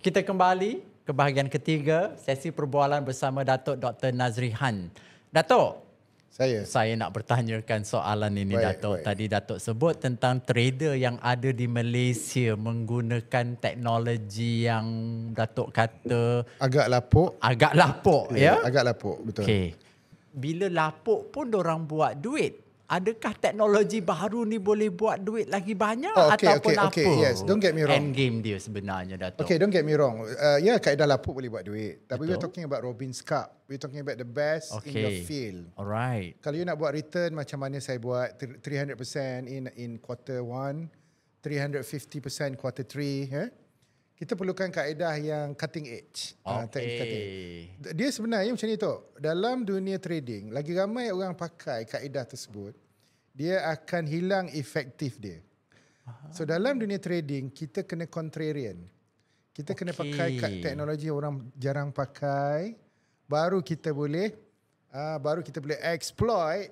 Kita kembali ke bahagian ketiga, sesi perbualan bersama Datuk Dr. Nazrihan. Datuk, saya nak bertanyakan soalan ini, Datuk. Tadi Datuk sebut tentang trader yang ada di Malaysia menggunakan teknologi yang Datuk kata agak lapuk. Agak lapuk, ya? Agak lapuk, betul. Okay. Bila lapuk pun dorang buat duit. Adakah teknologi baru ni boleh buat duit lagi banyak ataupun apa? Yes, don't get me wrong. End game dia sebenarnya, Datuk. Okay, don't get me wrong. Kaedah lapuk boleh buat duit. Tapi we're talking about Robbins Cup. We're talking about the best in your field. Alright. Kalau you nak buat return macam mana saya buat, 300% in quarter 1, 350% quarter 3. Kita perlukan kaedah yang cutting edge. Dia sebenarnya macam ni tu. Dalam dunia trading, lagi ramai orang pakai kaedah tersebut, dia akan hilang efektif dia. So dalam dunia trading, kita kena contrarian. Kita kena pakai teknologi yang orang jarang pakai, baru kita boleh exploit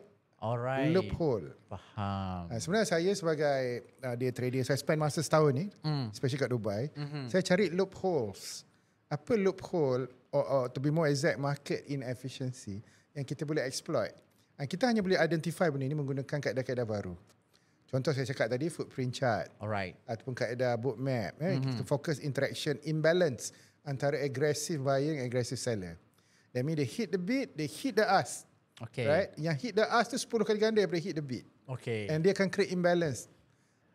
loophole. Faham. Sebenarnya saya sebagai day trader, saya spend masa setahun ni, especially kat Dubai, saya cari loopholes. Apa loophole, or to be more exact, market inefficiency yang kita boleh exploit. Kita hanya boleh identify benda ni menggunakan kaedah-kaedah baru. Contoh saya cakap tadi, footprint chart. Alright. Ataupun kaedah book map. Kita fokus interaction imbalance antara aggressive buyer and aggressive seller. That means they hit the bid, they hit the ask. Okay. Right? Yang hit the ask tu 10 kali ganda daripada hit the bid. Okay. And dia akan create imbalance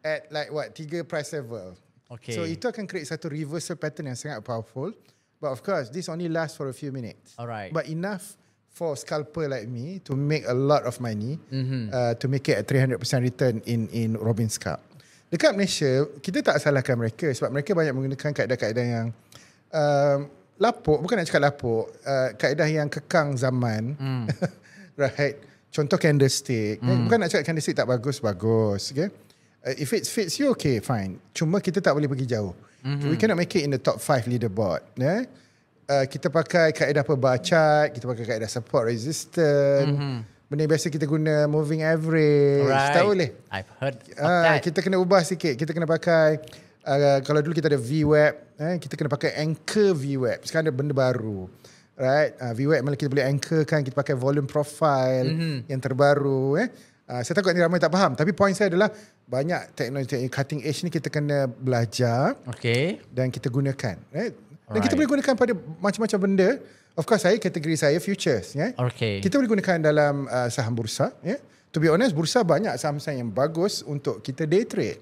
at 3 price level. Okay. So itu akan create satu reversal pattern yang sangat powerful. But of course, this only lasts for a few minutes. Alright. But enough for scalper like me to make a lot of money, to make it a 300% return in Robbins Cup. Dekat Malaysia, kita tak salahkan mereka sebab mereka banyak menggunakan kaedah-kaedah yang lapuk, bukan nak cakap lapuk, kaedah yang kekang zaman. Right. Contoh candlestick. Bukan nak cakap candlestick tak bagus. Okay? If it fits you, okay, fine. Cuma kita tak boleh pergi jauh. We cannot make it in the top 5 leaderboard. Kita pakai kaedah per bar chart, kita pakai kaedah support resistance. Benda biasa kita guna moving average. Tak boleh. I've heard of that. Kita kena ubah sikit. Kita kena pakai kalau dulu kita ada VWAP, kita kena pakai anchor VWAP. Sekarang ada benda baru. Right? VWAP malah kita boleh anchorkan, kita pakai volume profile yang terbaru. Saya takut ni ramai tak faham. Tapi point saya adalah banyak teknologi cutting edge ni kita kena belajar dan kita gunakan. Right? Dan kita boleh gunakan pada macam-macam benda. Of course, kategori saya futures. Kita boleh gunakan dalam saham bursa. To be honest, bursa banyak saham-saham yang bagus untuk kita day trade.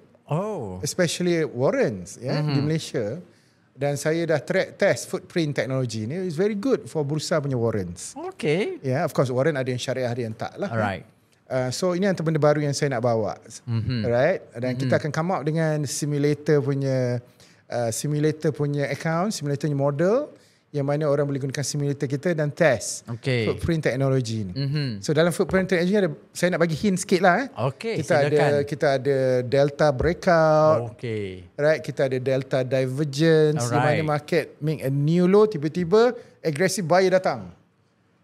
Especially warrants di Malaysia. Dan saya dah test footprint teknologi ni. It's very good for bursa punya warrants. Of course, warrant ada yang syariah, ada yang tak lah. Alright. So ini antara benda baru yang saya nak bawa. Right? Dan kita akan come up dengan simulator punya account, simulator punya model yang mana orang boleh gunakan simulator kita dan test footprint teknologi ni. So dalam footprint teknologi ni saya nak bagi hint sikit lah. Kita ada delta breakout. Right? Kita ada delta divergence. Di mana market make a new low, tiba-tiba aggressive buyer datang.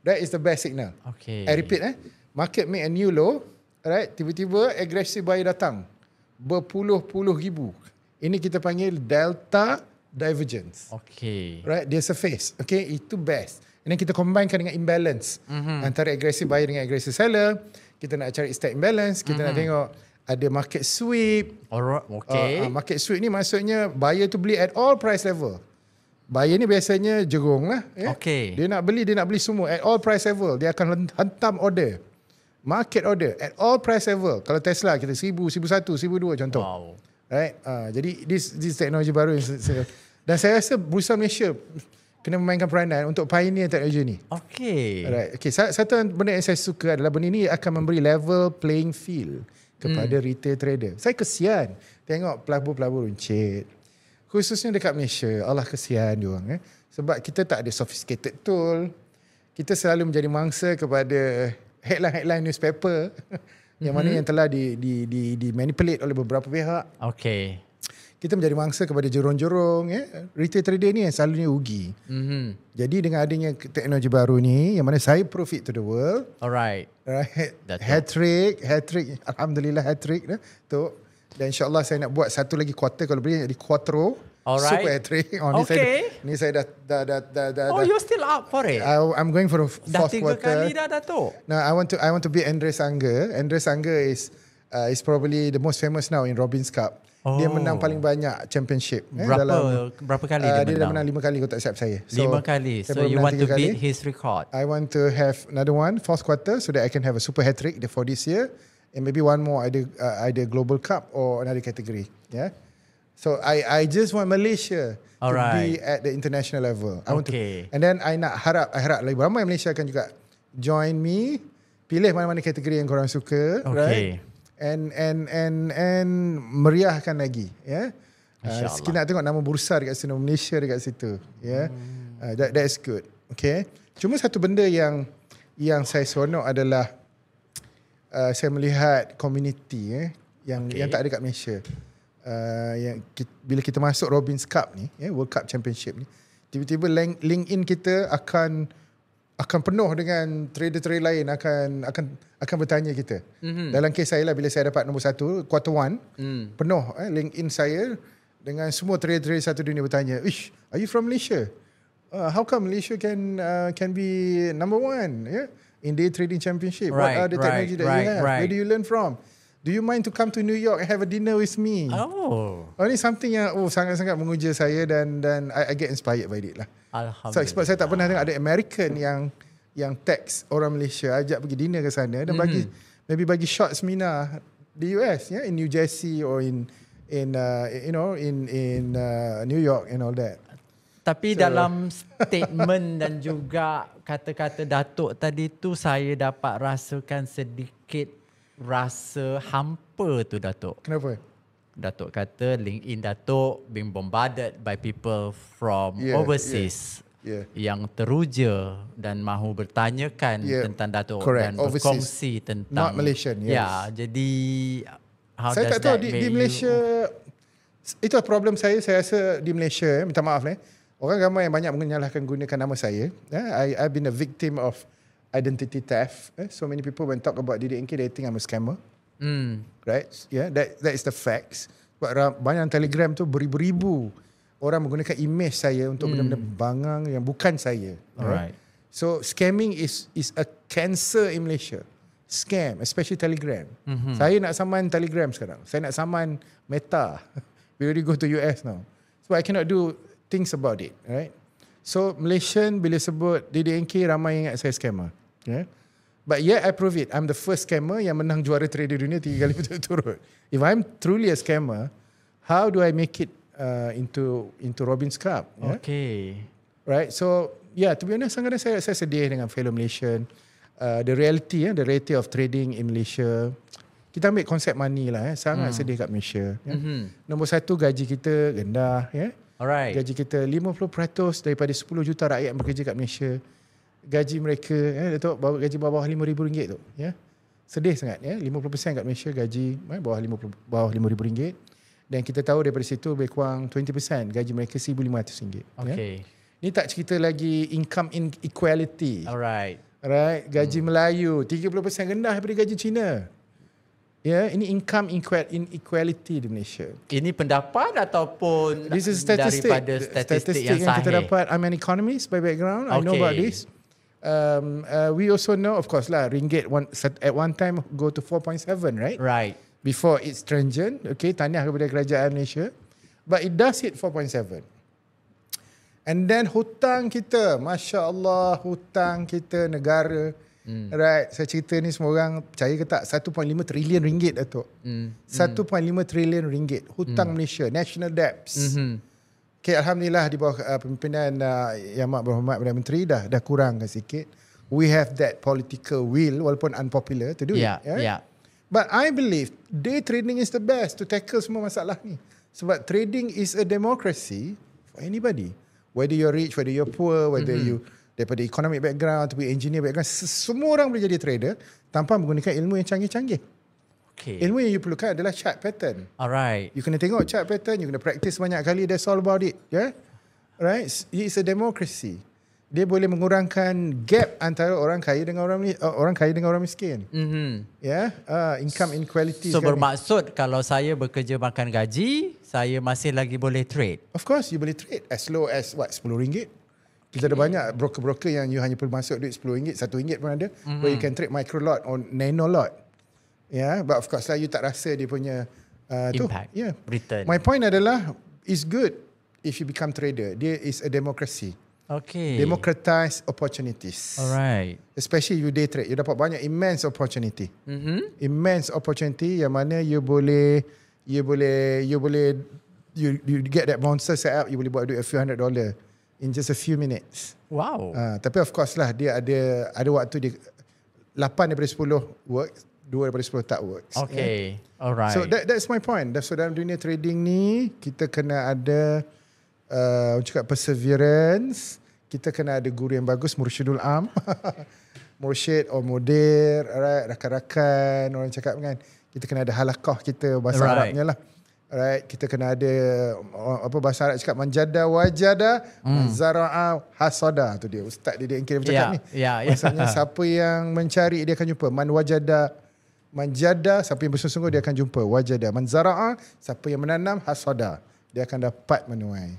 That is the best signal. I repeat, market make a new low, right? Tiba-tiba aggressive buyer datang. Berpuluh-puluh ribu. Ini kita panggil delta divergence. Right? Dia surface. Itu best. And then kita combinekan dengan imbalance antara aggressive buyer dengan aggressive seller. Kita nak cari stack imbalance. Kita nak tengok ada market sweep. Market sweep ni maksudnya buyer tu beli at all price level. Buyer ni biasanya jerung lah. Dia nak beli semua at all price level. Dia akan hantam order. Market order at all price level. Kalau Tesla kita 1000, 1001, 1002 contoh. Right? Jadi this teknologi baru yang dan saya rasa Bursa Malaysia kena memainkan peranan untuk pioneer teknologi ni. Right. Satu benda yang saya suka adalah benda ni akan memberi level playing field kepada retail trader. Saya kesian tengok pelabur-pelabur runcit. Khususnya dekat Malaysia, Allah kesian diorang. Sebab kita tak ada sophisticated tool. Kita selalu menjadi mangsa kepada headline newspaper yang mana yang telah di manipulate oleh beberapa pihak. Kita menjadi mangsa kepada jorong-jorong. Retail trader ni yang selalunya rugi. Jadi dengan adanya teknologi baru ni, yang mana saya profit to the world. Right. Hat-trick. Alhamdulillah hat-trick. Dan insyaAllah saya nak buat satu lagi quarter. Kalau boleh jadi quartero. Super hat-trick. Ni saya dah. Oh, you're still up for it? I'm going for the fourth quarter. Dah 3 kali dah, Dato'. No, I want to beat Andre Sanger. Andre Sanger is probably the most famous now in Robins Cup. Dia menang paling banyak championship. Berapa kali dia menang? Dia dah menang 5 kali kalau tak silap saya. 5 kali. So you want to beat his record? I want to have another one, fourth quarter, so that I can have a super hat-trick for this year. And maybe one more, either Global Cup or another category. Yeah. So I just want Malaysia to be at the international level. I want to, and then I harap lagi ramai Malaysia akan juga join me, pilih mana-mana kategori yang korang suka, right? And meriahkan lagi, ya. Kita nak tengok nama bursa dekat situ, Malaysia dekat situ, ya. That's good. Okay. Cuma satu benda yang saya seronok adalah saya melihat community yang tak ada kat Malaysia. Yang bila kita masuk Robins Cup ni, World Cup Championship ni, tiba-tiba LinkedIn kita akan penuh dengan trader-trader lain akan bertanya kita. Dalam kes saya lah, bila saya dapat nombor 1 quarter 1, penuh LinkedIn saya dengan semua trader-trader satu dunia bertanya, are you from Malaysia? How come Malaysia can be number 1 in day trading championship? What are the technology that you have? Where do you learn from? Do you mind to come to New York and have a dinner with me? Ini something yang sangat-sangat menguja saya dan I get inspired by it lah. Alhamdulillah. Sebab saya tak pernah tengok ada American yang text orang Malaysia ajak pergi dinner ke sana dan bagi short seminar di US, in New Jersey or in New York and all that. Tapi dalam statement dan juga kata-kata Datuk tadi tu, saya dapat rasakan sedikit rasa hampa tu, Datuk. Kenapa? Datuk kata LinkedIn Datuk being bombarded by people from overseas yang teruja dan mahu bertanyakan tentang Datuk dan berkongsi tentang not Malaysian. Jadi how saya does tak tahu that di Malaysia itu problem saya rasa di Malaysia, minta maaf orang ramai yang banyak menyalahkan gunakan nama saya. I've been a victim of identity theft. So many people when talk about Didi Engki, they think I'm a scammer. Right? That is the facts. But banyak Telegram tu beribu-ribu orang menggunakan image saya untuk benda-benda bangang yang bukan saya. Right? So scamming is a cancer in Malaysia. Scam, especially Telegram. Saya nak saman Telegram sekarang. Saya nak saman Meta. We already go to US now. So I cannot do things about it. Right? So Malaysian bila sebut Didi Engki, ramai ingat saya scammer. But yet I prove it. I'm the first scammer yang menang juara trader dunia 3 kali berturut-turut. If I'm truly a scammer, how do I make it into Robins Cup? Right? So to be honest, sangat saya sedih dengan fellow Malaysian. The reality of trading in Malaysia. Kita ambil konsep money lah. Sangat sedih kat Malaysia. Nombor 1, gaji kita rendah. Gaji kita 50% daripada 10 juta rakyat yang bekerja kat Malaysia. Gaji mereka, Datuk, gaji bawah RM5,000 tu. Sedih sangat. 50% kat Malaysia gaji bawah RM5,000. Dan kita tahu daripada situ lebih kurang 20% gaji mereka RM1,500. Ni tak cerita lagi income inequality. Alright. Gaji Melayu 30% rendah daripada gaji Cina. Ini income inequality di Malaysia. Ini pendapat ataupun this is daripada statistik yang sahih? Kita dapat. I'm an economist by background. I know about this. We also know, of course lah, ringgit at one time go to 4.7, right? Right. Before it's stringent, tahniah kepada kerajaan Malaysia. But it does hit 4.7. And then hutang kita, Masya Allah, hutang kita negara. Right, saya cerita ni semua orang percaya ke tak, 1.5 trilion ringgit, Datuk. 1.5 trilion ringgit hutang Malaysia, national debts. Alhamdulillah di bawah pimpinan Yang Amat Berhormat Perdana Menteri dah kurang sikit. We have that political will, walaupun unpopular, to do it. But I believe day trading is the best to tackle semua masalah ni. Sebab trading is a democracy for anybody. Whether you're rich, whether you're poor, whether you daripada economic background atau engineer background, semua orang boleh jadi trader tanpa menggunakan ilmu yang canggih-canggih. Ilmu yang you perlukan adalah chart pattern. Alright. You kena tengok chart pattern, you kena practice banyak kali, that's all about it. Right? It's a democracy. dia boleh mengurangkan gap antara orang kaya dengan orang miskin. Income inequality. So bermaksud kalau saya bekerja makan gaji, saya masih lagi boleh trade. Of course you boleh trade as low as RM10. Kita ada banyak broker-broker yang you hanya perlu masuk duit RM10, RM1 pun ada, where you can trade micro lot or nano lot. But of course lah you tak rasa dia punya impact, return. My point adalah it's good if you become trader. Dia is a democracy. Okay. Democratize opportunities. Alright. Especially you day trade, you dapat banyak immense opportunity. Immense opportunity yang mana you get that monster set up, you boleh buat duit a few $100 in just a few minutes. Wow. Tapi of course lah dia ada waktu dia 8 daripada 10 works, 2 daripada 10 tak works. Okay. Alright. So that's my point. So dalam dunia trading ni kita kena ada cakap perseverance, kita kena ada guru yang bagus, mursyidul am. Mursyid or mudir, alright, rakan-rakan orang cakap kan. Kita kena ada halaqah kita bahasa Arabnya lah. Alright, kita kena ada bahasa Arab cakap manjada wajada, manzara'a hasada, tu dia ustaz dia yang kirim cakap ni. Maksudnya siapa yang mencari dia akan jumpa. Man wajada manjada, siapa yang bersungguh-sungguh dia akan jumpa. Wajada manzara'a, siapa yang menanam hasada, dia akan dapat menuai.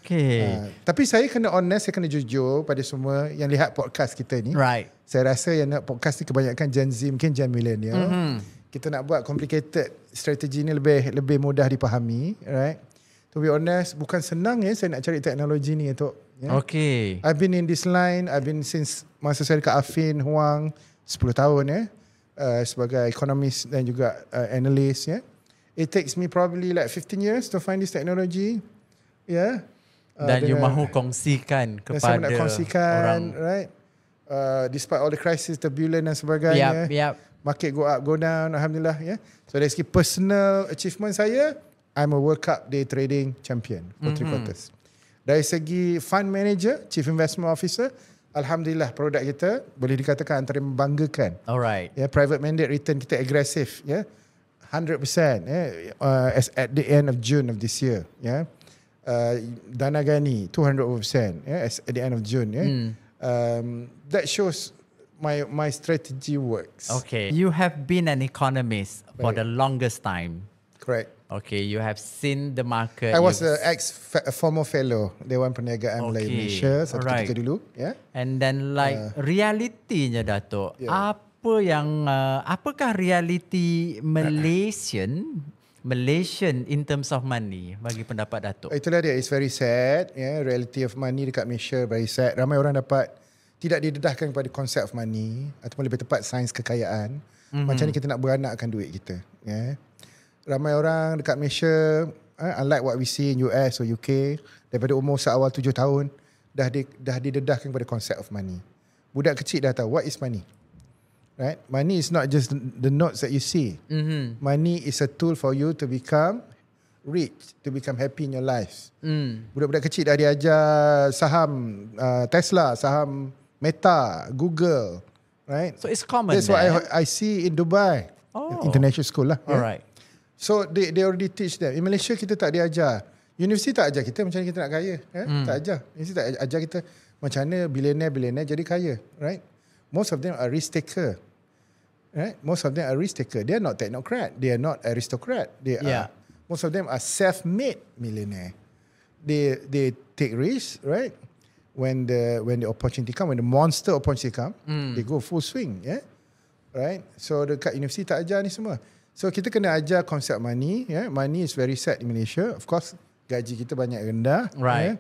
Okay. Tapi saya kena honest, saya kena jujur pada semua yang lihat podcast kita ni. Right. Saya rasa yang nak podcast ni kebanyakan Gen Z, mungkin Gen Millennial. Kita nak buat complicated strategi ni lebih mudah dipahami, right? To be honest, bukan senang saya nak cari teknologi ni Tok. Okay. I've been in this line, since masa saya dekat Affin Huang 10 tahun sebagai economist dan juga analyst It takes me probably like 15 years to find this technology. Dan you mahu kongsikan kepada saya nak kongsikan, orang. Right? Despite all the crisis, turbulence dan sebagainya. Market go up, go down, alhamdulillah. So dari segi personal achievement saya, I'm a World Cup day trading champion for 3 quarters. Dari segi fund manager, chief investment officer, alhamdulillah produk kita boleh dikatakan antara membanggakan. Alright. Private mandate return kita agresif. 100% as at the end of June of this year. Dana Gani 200% as at the end of June. That shows my strategy works. Okay. You have been an economist for the longest time. Correct. Okay, you have seen the market. I was a former fellow Dewan Perniagaan Melayu Malaysia satu ketika dulu. And then realitinya Dato', apakah realiti Malaysian in terms of money bagi pendapat Dato'? Itulah dia, it's very sad. Reality of money dekat Malaysia very sad. Ramai orang tidak didedahkan kepada konsep of money ataupun lebih tepat sains kekayaan. Macam ni kita nak beranakkan duit kita. Ramai orang dekat Malaysia, unlike what we see in US or UK, daripada umur seawal 7 tahun dah didedahkan kepada konsep of money. Budak kecil dah tahu what is money. Right? Money is not just the notes that you see. Money is a tool for you to become rich, to become happy in your life. Budak-budak kecil dah diajar saham Tesla, saham Meta, Google, right? So it's common. That's what I see in Dubai, international school lah. Alright. So they already teach them. In Malaysia kita tak diajar. Universiti tak ajar kita macam mana kita nak kaya. Tak ajar. Universiti tak ajar kita macam mana billionaire jadi kaya, right? Most of them are risk taker. Right? Most of them are risk taker. They are not technocrat. They are not aristocrat. Most of them are self-made millionaire. They take risks, right? When the opportunity come, when the monster opportunity come, they go full swing, right? So dekat universiti tak ajar ni semua. So kita kena ajar konsep money. Money is very sad in Malaysia. Of course, gaji kita banyak rendah. Right.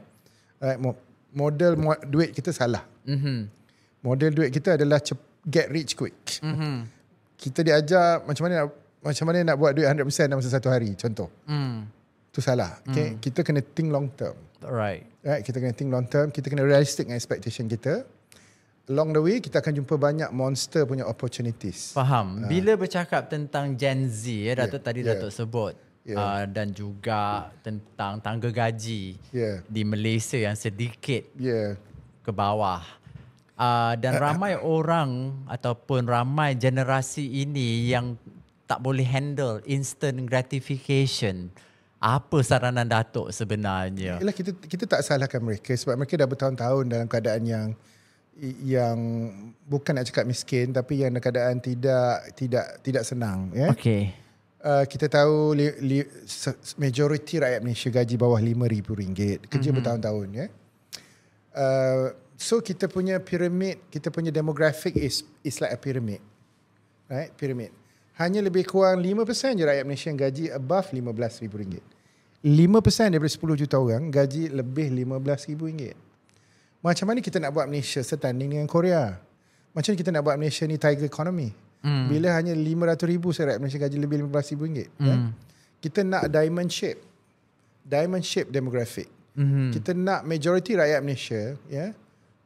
Model duit kita salah. Model duit kita adalah get rich quick. Kita diajar macam mana nak buat duit 100% dalam satu hari, contoh. Itu salah. Okay? Kita kena think long term. Right. Kita kena think long term. Kita kena realistic dengan expectation kita. Along the way, kita akan jumpa banyak monster punya opportunities. Faham. Bila bercakap tentang Gen Z, Datuk tadi Datuk sebut. Dan juga tentang tangga gaji di Malaysia yang sedikit ke bawah. Dan ramai orang ataupun ramai generasi ini yang tak boleh handle instant gratification. Apa saranan Datuk sebenarnya? Yalah, kita tak salahkan mereka sebab mereka dah bertahun-tahun dalam keadaan yang bukan nak cakap miskin tapi yang dalam keadaan tidak senang, ya. Okey. Kita tahu majoriti rakyat Malaysia gaji bawah RM5,000 kerja bertahun-tahun, ya. So kita punya pyramid, kita punya demographic is like a pyramid, right? Pyramid. Hanya lebih kurang 5% je rakyat Malaysia yang gaji above RM15,000. 5% daripada 10 juta orang gaji lebih RM15,000. Macam mana kita nak buat Malaysia setanding dengan Korea? Macam mana kita nak buat Malaysia ni tiger economy? Bila hanya 500,000 rakyat Malaysia gaji lebih RM15,000. Ya? Kita nak diamond shape demographic. Kita nak majority rakyat Malaysia, ya,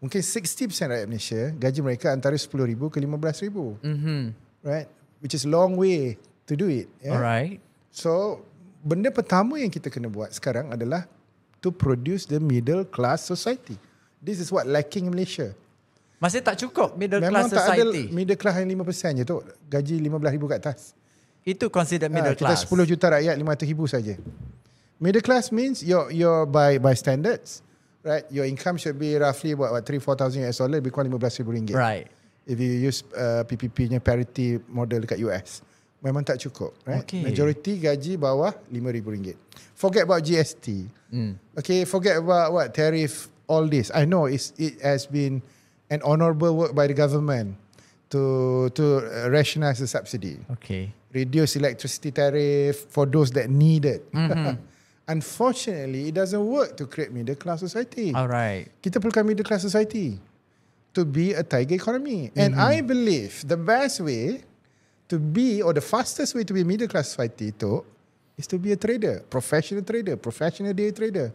mungkin 60% rakyat Malaysia gaji mereka antara 10,000 ke 15,000. Right? Which is long way to do it. Yeah? Alright. So, benda pertama yang kita kena buat sekarang adalah to produce the middle class society. This is what lacking in Malaysia. Masih tak cukup middle Memang class society. Memang tak ada middle class yang 5% je tu. Gaji 15,000 kat atas. Itu considered middle class. Kita 10 juta rakyat 500,000 saja. Middle class means you're by standards, right? Your income should be roughly about $3,000-4,000, lebih kurang RM15,000. Right. If you use PPP-nya parity model dekat US. Memang tak cukup, right? Okay. Majority gaji bawah RM5,000. Forget about GST. Okay, forget about what tariff, all this. I know it has been an honourable work by the government to rationalize the subsidy. Okay. Reduce electricity tariff for those that need it. Unfortunately, it doesn't work to create middle class society. Alright. Kita perlukan middle class society to be a tiger economy. And I believe the best way to be, or the fastest way to be a middle class society tu, is to be a trader, professional day trader.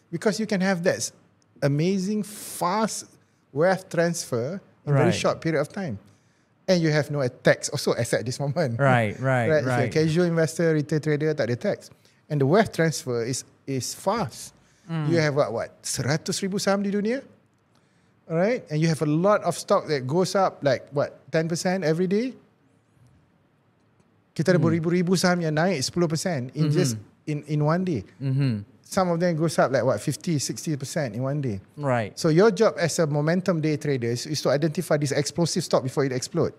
Because you can have that amazing fast wealth transfer in a very short period of time. And you have no tax also as at this moment. Right. If you're a casual investor, retail trader, tak ada tax. And the wealth transfer is fast. You have what 100,000 saham di dunia? Alright, and you have a lot of stock that goes up like what 10% every day. Kita ada beribu-ribu saham yang naik 10% in just in one day. Some of them goes up like what 50-60% in one day. Right. So your job as a momentum day trader is to identify this explosive stock before it explode.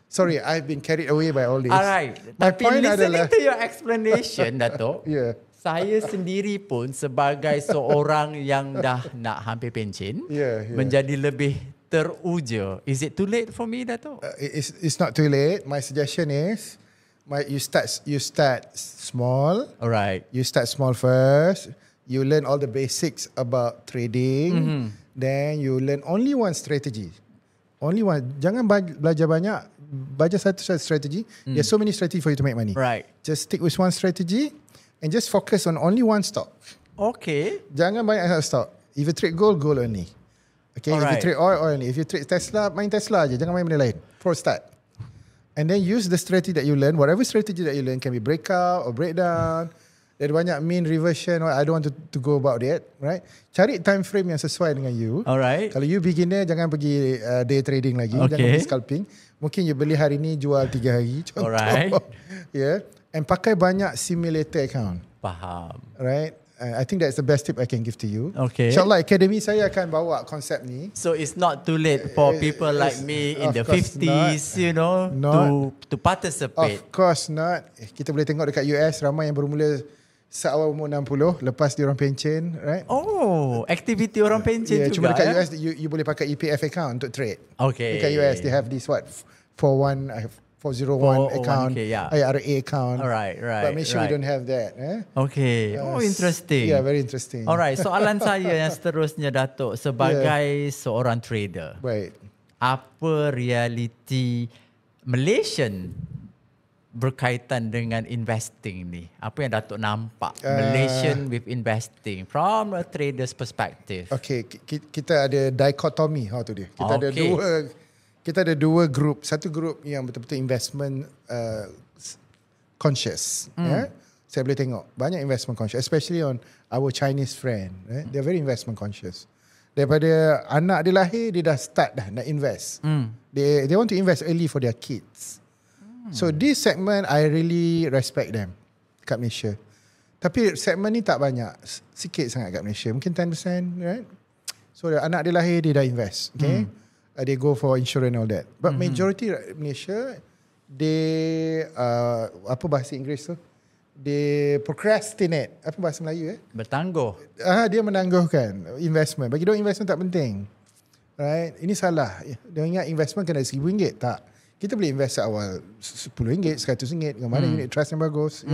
Sorry, I've been carried away by all this. Alright. My Tapi point listening adalah to your explanation, Dato'. Yeah. Saya sendiri pun sebagai seorang yang dah nak hampir pencen, menjadi lebih teruja. Is it too late for me, Dato'? It's not too late. My suggestion is, you start small. Alright. You start small first. You learn all the basics about trading. Then you learn only one strategy. Only one. Jangan belajar banyak. Belajar satu strategy. There's so many strategy for you to make money. Right. Just stick with one strategy. And just focus on only one stock. Okay. Jangan banyak stock. If you trade gold only. Okay. Alright. If you trade oil only. If you trade Tesla, main Tesla aja. Jangan main benda lain. For start. And then use the strategy that you learn. Whatever strategy that you learn can be breakout or breakdown. Ada banyak mean reversion. I don't want to go about it. Right. Cari time frame yang sesuai dengan you. Alright. Kalau you beginner, jangan pergi day trading lagi. Okay. Jangan pergi scalping. Mungkin you beli hari ni, jual 3 hari. Contoh. Alright. Yeah. And pakai banyak simulator account. Faham. Right? I think that's the best tip I can give to you. Okay. InsyaAllah Academy saya akan bawa konsep ni. So it's not too late for people like me in the 50s, you know, to participate. Of course not. Kita boleh tengok dekat US ramai yang bermula seawal umur 60 lepas dia orang pencen, right? Oh, aktiviti orang pencen juga. Cuma dekat US you boleh pakai EPF account untuk trade. Okay. Dekat US they have this 401 account, IRA account. Right. But Malaysia we don't have that. Okay. Interesting. Yeah, very interesting. Alright, soalan saya yang seterusnya, Datuk, sebagai seorang trader. Right. Apa realiti Malaysian berkaitan dengan investing ni? Apa yang Datuk nampak Malaysian with investing from a trader's perspective? Okay, kita ada dichotomy tu dia. Kita ada dua group. Satu group yang betul-betul investment conscious. Saya boleh tengok banyak investment conscious, especially on our Chinese friend. They're very investment conscious. Daripada anak dia lahir, dia dah start nak invest. They want to invest early for their kids. So this segment, I really respect them kat Malaysia. Tapi segmen ni tak banyak. Sikit sangat kat Malaysia. Mungkin 10%, right? So anak dia lahir, dia dah invest. Okay? They go for insurance and all that. But majority Malaysia, they, apa bahasa Inggeris tu? They procrastinate. Apa bahasa Melayu Bertangguh. Dia menangguhkan investment. Bagi dia investment tak penting. Right? Ini salah. Dia ingat investment kena RM1,000. Tak. Kita boleh invest awal RM10, RM100 dengan mana unit trust yang bagus.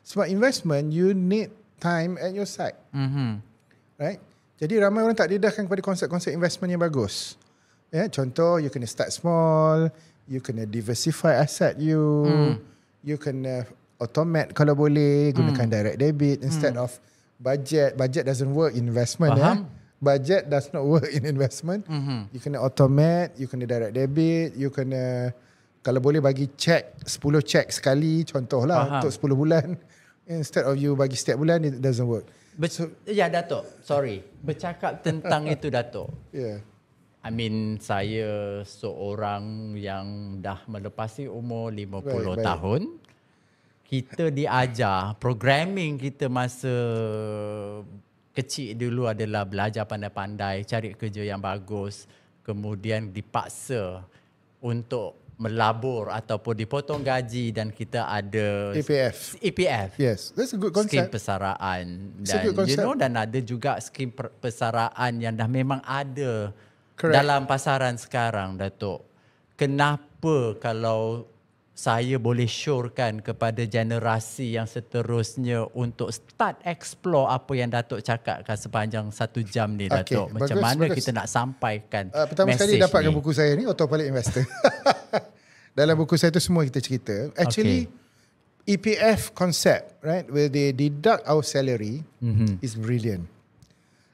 Sebab investment, you need time at your side. Right? Jadi ramai orang tak dedahkan kepada konsep-konsep investment yang bagus. Contoh, you kena start small, you kena diversify asset you, you kena automate kalau boleh, gunakan direct debit instead of budget. Budget doesn't work in investment. Budget does not work in investment. You kena automate, you kena direct debit, you kena kalau boleh bagi cek 10 cek sekali contohlah untuk 10 bulan instead of you bagi setiap bulan. It doesn't work. Ya Datuk, sorry. Bercakap tentang itu Datuk. I mean, saya seorang yang dah melepasi umur 50 tahun. Kita diajar, programming kita masa kecil dulu adalah belajar pandai-pandai, cari kerja yang bagus, kemudian dipaksa untuk melabur ataupun dipotong gaji dan kita ada EPF. Yes, that's a good concept. Skim persaraan dan dan ada juga skim persaraan yang dah memang ada dalam pasaran sekarang, Datuk. Kenapa kalau saya boleh syorkan kepada generasi yang seterusnya untuk start explore apa yang Datuk cakapkan sepanjang 1 jam ni, Datuk. Macam mana kita nak sampaikan pertama sekali dapatkan buku saya ni, Autopilot Investor. Dalam buku saya tu semua kita cerita. Actually, EPF concept, right, where they deduct our salary is brilliant.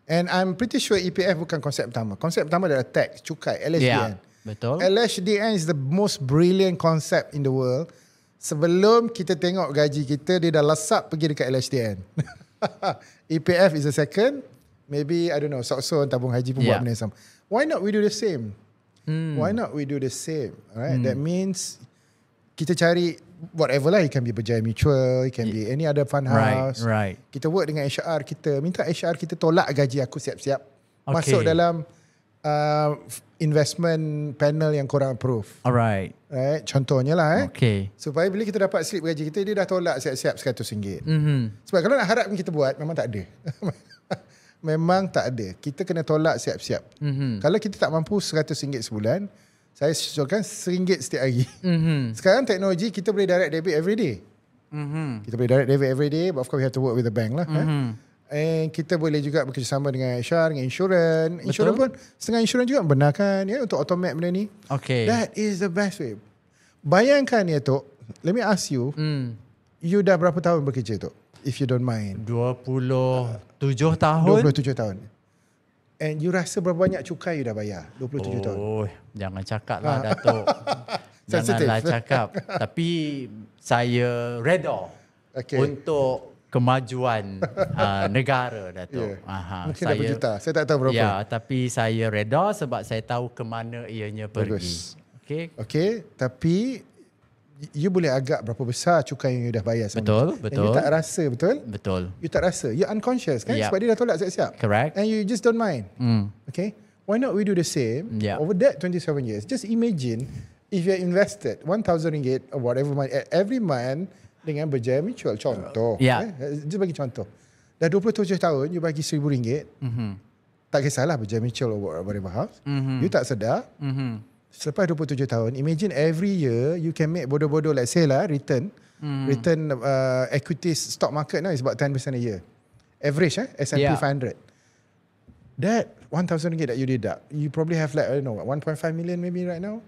And I'm pretty sure EPF bukan konsep pertama. Konsep pertama adalah tax, cukai, LHDN. Betul. LHDN is the most brilliant concept in the world. Sebelum kita tengok gaji kita, dia dah lesap pergi dekat LHDN. EPF is the second. Maybe, I don't know, Sakso tabung haji pun buat benda yang sama. Why not we do the same? Why not we do the same? Right? That means kita cari whatever lah. It can be Berjaya Mutual, it can be any other fund house. Right. Kita work dengan HR kita. Minta HR kita tolak gaji aku siap-siap. Masuk dalam investment panel yang korang approve. Alright. Right? Contohnya lah. Supaya bila kita dapat slip gaji kita, dia dah tolak siap-siap RM100. Sebab kalau nak harapkan kita buat, memang tak ada. Memang tak ada. Kita kena tolak siap-siap. Kalau kita tak mampu RM100 sebulan, saya susulkan RM1 setiap hari. Sekarang teknologi kita boleh direct debit every day. Kita boleh direct debit every day, but of course we have to work with the bank lah. And kita boleh juga bekerjasama dengan HR, dengan insurans. Insurans pun, setengah insurans juga membenarkan untuk automate benda ni. That is the best way. Bayangkan ya Tok, let me ask you, you dah berapa tahun bekerja Tok? If you don't mind. 27 tahun. 27 tahun. And you rasa berapa banyak cukai you dah bayar? 27 tahun. Jangan cakap lah Datuk. Janganlah cakap. Tapi saya reda untuk kemajuan negara, Datuk. Mungkin dah berjuta. Saya tak tahu berapa. Ya, tapi saya reda sebab saya tahu ke mana ianya pergi. Okay, tapi you boleh agak berapa besar cukai yang you dah bayar betul. And you tak rasa, betul. You tak rasa. You unconscious kan? Sebab dia dah tolak siap-siap. Correct. And you just don't mind. Okay. Why not we do the same over that 27 years? Just imagine if you invested RM1,000 or whatever every month dengan Berjaya Mutual. Contoh. Just bagi contoh. Dah 27 tahun, you bagi RM1,000. Tak kisahlah Berjaya Mutual or whatever house. You tak sedar. Selepas 27 tahun, imagine every year you can make bodoh-bodoh, let's say lah, return equities stock market now is about 10% a year. Average, S&P 500. That RM1,000 that you deduct, you probably have like, I don't know, 1.5 million maybe right now.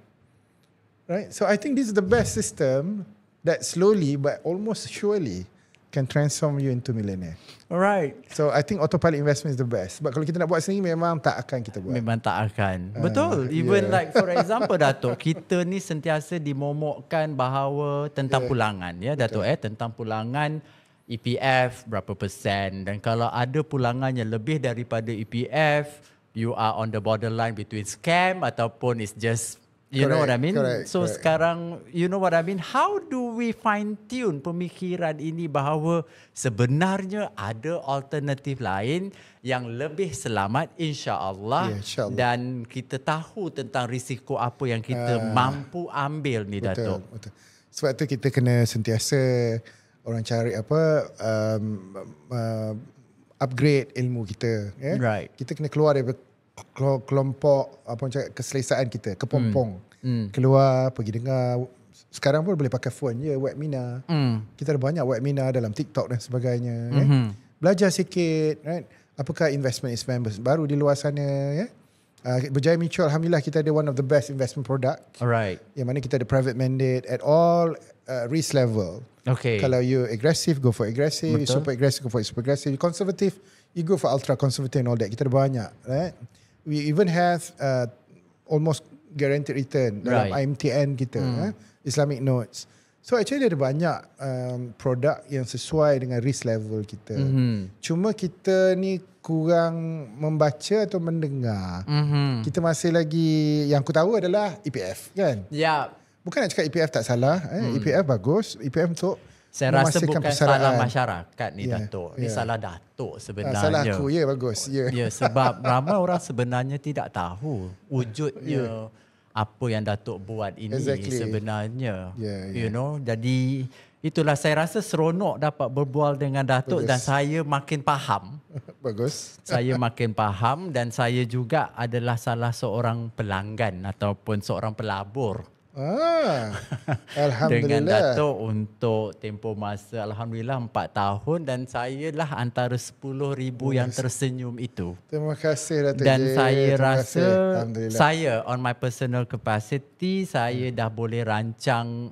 Right? So I think this is the best system that slowly but almost surely can transform you into millionaire. Alright. So I think autopilot investment is the best. But kalau kita nak buat sendiri, memang tak akan kita buat. Memang tak akan. Betul. Even like for example Datuk, kita ni sentiasa dimomokkan bahawa tentang pulangan ya Datuk tentang pulangan EPF berapa persen, dan kalau ada pulangan yang lebih daripada EPF, you are on the borderline between scam ataupun it's just You know what I mean? So sekarang, you know what I mean? How do we fine tune pemikiran ini bahawa sebenarnya ada alternatif lain yang lebih selamat insya-Allah, dan kita tahu tentang risiko apa yang kita mampu ambil ni, Datuk. Betul. Sebab tu kita kena sentiasa orang cari upgrade ilmu kita, ya. Right. Kita kena keluar daripada kelompok keselesaan kita, kepompong. Keluar, pergi dengar. Sekarang pun boleh pakai phone je, webinar. Kita ada banyak webinar dalam TikTok dan sebagainya. Belajar sikit, right? Apakah investment baru di luar sana, ya? Berjaya Mutual, alhamdulillah kita ada one of the best investment product. Alright. Yang mana kita ada private mandate at all risk level. Okay. Kalau you aggressive, go for aggressive. You super aggressive, go for super aggressive. You conservative, you go for ultra conservative and all that. Kita ada banyak, right? We even have almost guaranteed return dalam IMTN kita, Islamic Notes. So actually ada banyak produk yang sesuai dengan risk level kita. Cuma kita ni kurang membaca atau mendengar. Kita masih lagi, yang aku tahu adalah EPF, kan? Ya. Bukan nak cakap EPF tak salah. EPF bagus. EPF untuk saya rasa bukan salah masyarakat ni, Datuk. Ni salah Datuk sebenarnya. Salah aku, bagus. Ya, sebab ramai orang sebenarnya tidak tahu wujudnya apa yang Datuk buat ini sebenarnya. You know, jadi itulah saya rasa seronok dapat berbual dengan Datuk. Dan saya makin faham. Bagus. Saya makin faham, dan saya juga adalah salah seorang pelanggan ataupun seorang pelabur. Alhamdulillah. Dengan Datuk untuk tempoh masa alhamdulillah 4 tahun, dan saya lah antara 10,000 yang tersenyum itu. Terima kasih Datuk. Dan saya rasa saya on my personal capacity, saya dah boleh rancang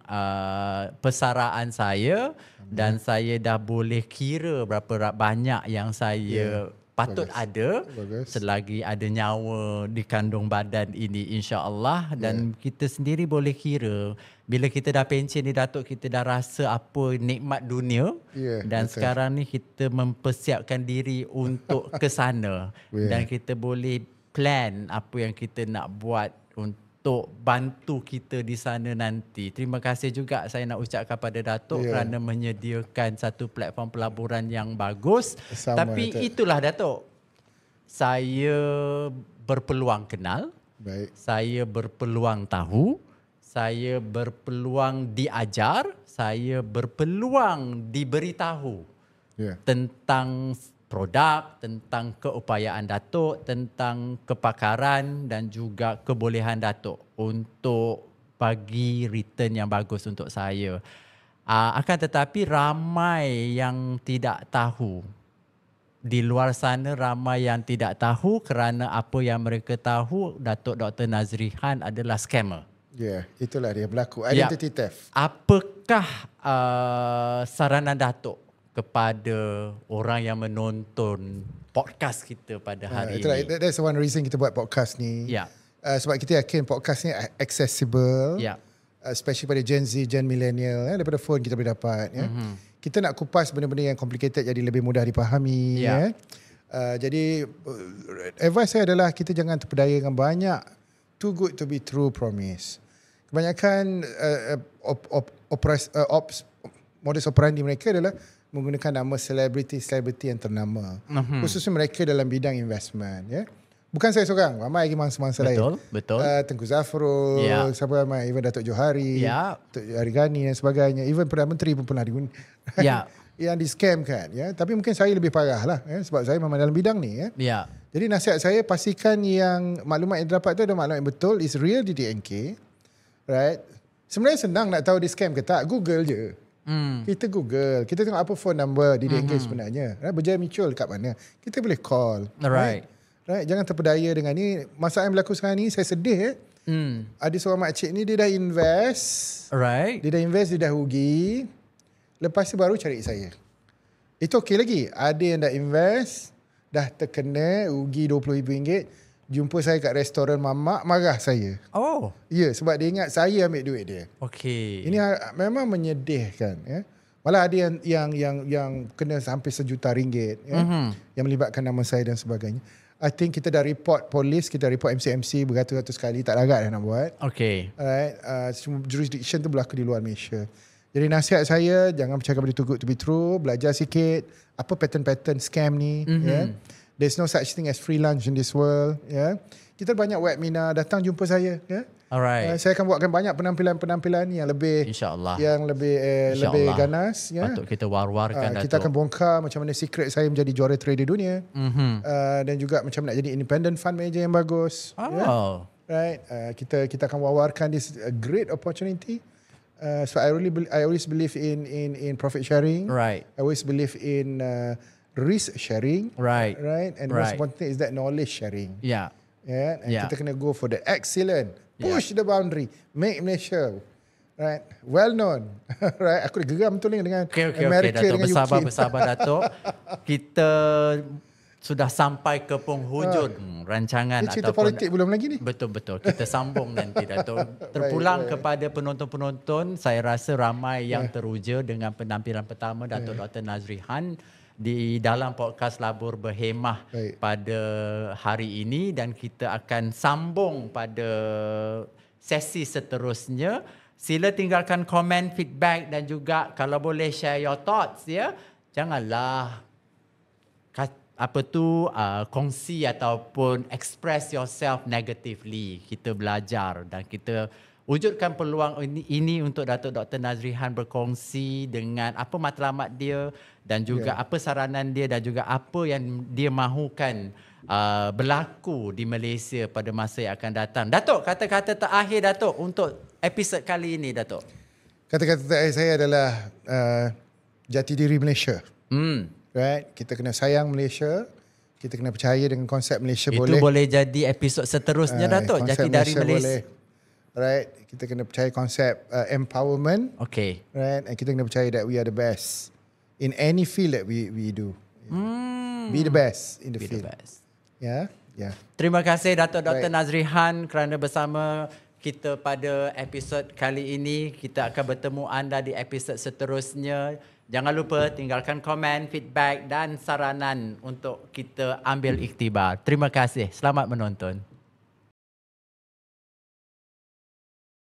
persaraan saya, dan saya dah boleh kira berapa banyak yang saya patut ada selagi ada nyawa di kandung badan ini, insya-Allah. Dan kita sendiri boleh kira bila kita dah pencen ni, Datuk, kita dah rasa apa nikmat dunia. Dan sekarang ni kita mempersiapkan diri untuk ke sana. Dan kita boleh plan apa yang kita nak buat untuk bantu kita di sana nanti. Terima kasih juga saya nak ucapkan pada Datuk kerana menyediakan satu platform pelaburan yang bagus. Tapi itulah, Datuk, saya berpeluang kenal, saya berpeluang tahu, saya berpeluang diajar, saya berpeluang diberitahu tentang produk, tentang keupayaan Datuk, tentang kepakaran dan juga kebolehan Datuk untuk bagi return yang bagus untuk saya. Akan tetapi ramai yang tidak tahu. Di luar sana ramai yang tidak tahu, kerana apa yang mereka tahu, Datuk Dr. Nazrihan adalah scammer. Itulah dia berlaku. Identity theft. Apakah saranan Datuk kepada orang yang menonton podcast kita pada hari ini? That's one reason kita buat podcast ni. Sebab kita yakin podcast ni accessible, especially pada Gen Z, Gen Millennial, daripada phone kita boleh dapat. Kita nak kupas benda-benda yang complicated jadi lebih mudah dipahami. Jadi advice saya adalah kita jangan terpedaya dengan banyak too good to be true promise. Kebanyakan modus operandi mereka adalah menggunakan nama selebriti yang ternama. Khususnya mereka dalam bidang investment. Bukan saya seorang, ramai lagi mangsa-mangsa lain. Betul. Tengku Zafrul, siapa ramai, even Datuk Johari, Datuk Johari Ghani dan sebagainya. Even Perdana Menteri pun pernah diguna. Yang di scam kan. Tapi mungkin saya lebih parah lah. Sebab saya memang dalam bidang ni. Jadi nasihat saya, pastikan yang maklumat yang dapat tu ada maklumat yang betul, is real di DNK. Right? Sebenarnya senang nak tahu di scam ke tak. Google je. Kita Google. Kita tengok apa phone number di DNK sebenarnya. Berjaya Mutual kat mana. Kita boleh call. Right? Jangan terpedaya dengan ni. Masalah yang berlaku sekarang ni, saya sedih. Ada seorang makcik ni, dia dah invest. Dia dah invest, dia dah rugi. Lepas tu baru cari saya. Itu okey lagi. Ada yang dah invest, dah terkena, rugi RM20,000. Jumpa saya kat restoran mamak, marah saya. Sebab dia ingat saya ambil duit dia. Ini memang menyedihkan. Malah ada yang kena sampai RM1 juta. Yang melibatkan nama saya dan sebagainya. I think kita dah report polis, kita report MCMC beratus-ratus kali, tak larat dah nak buat. Okay. Alright, semua jurisdiction tu berlaku di luar Malaysia. Jadi nasihat saya, jangan percaya benda too good to be true, belajar sikit apa pattern-pattern scam ni. There's no such thing as free lunch in this world. Kita banyak webinar, datang jumpa saya. Alright. Saya akan buatkan banyak penampilan-penampilan yang lebih InsyaAllah. Yang lebih ganas. Patut kita war-warkan kita akan bongkar macam mana secret saya menjadi juara trader dunia. Dan juga macam nak jadi independent fund manager yang bagus. Right. Kita akan war-warkan this great opportunity. So I always believe in profit sharing. Right. I always believe in risk sharing. Right. And most important thing is that knowledge sharing. Yeah. And kita kena go for the excellent. Push the boundary. Make Malaysia well known. Right. Aku dah geram betul ni dengan Amerika, Datuk, dengan UK. bersabar Datuk. Kita sudah sampai ke penghujung rancangan cerita politik belum lagi ni. Betul. Kita sambung nanti Datuk. Terpulang kepada penonton-penonton, saya rasa ramai yang teruja dengan penampilan pertama Datuk Dr. Nazri Han di dalam podcast Labur Berhemah pada hari ini, dan kita akan sambung pada sesi seterusnya. Sila tinggalkan komen, feedback dan juga kalau boleh share your thoughts ya. Janganlah kongsi ataupun express yourself negatively. Kita belajar dan kita wujudkan peluang ini untuk Datuk Dr. Nazri Han berkongsi dengan apa matlamat dia dan juga apa saranan dia dan juga apa yang dia mahukan berlaku di Malaysia pada masa yang akan datang. Datuk, kata-kata terakhir Datuk untuk episod kali ini Datuk. Kata-kata terakhir saya adalah jati diri Malaysia. Right? Kita kena sayang Malaysia. Kita kena percaya dengan konsep Malaysia. Itu boleh jadi episod seterusnya Datuk, jati diri Malaysia. Right, kita kena percaya konsep empowerment. Okay. Right, and kita kena percaya that we are the best in any field that we do. Be the best in the field. The best. Yeah. Terima kasih Datuk Dr. Nazri Han kerana bersama kita pada episod kali ini. Kita akan bertemu anda di episod seterusnya. Jangan lupa tinggalkan komen, feedback dan saranan untuk kita ambil iktibar. Terima kasih. Selamat menonton.